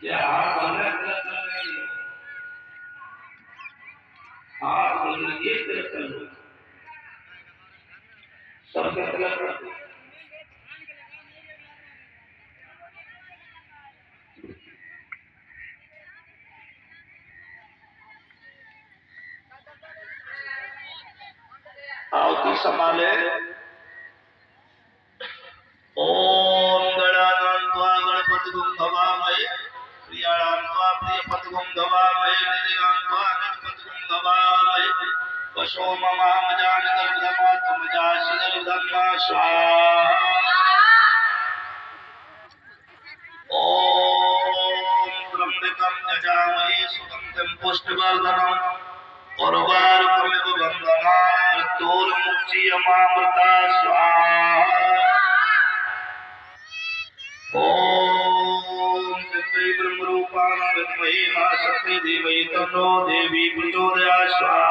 ये हाथ बनने कर नहीं हाथ बनने ये कर लो सबके तलब कर दो आवती संभाले ओम गणानान्त्वा गणपतिगुं भवामहे प्रियाणान्त्वा प्रियपतिगुं भवामहे निधिनान्त्वा गणपतिगुं भवामहे वशो ममामजानगर्धमा त्वमजाशिगर्धमा स्वाहा ओम त्र्यंबकं यजामहे सुगन्धिं पुष्टिवर्धनम् उर्वारुकमिव बन्धनान् मृत्योर्मुक्षीयमामृता स्वाहा ओम ब्रह्मरूपां विद्महे महाशक्ति धीमहि तन्नो देवी प्रचोदयात् स्वाहा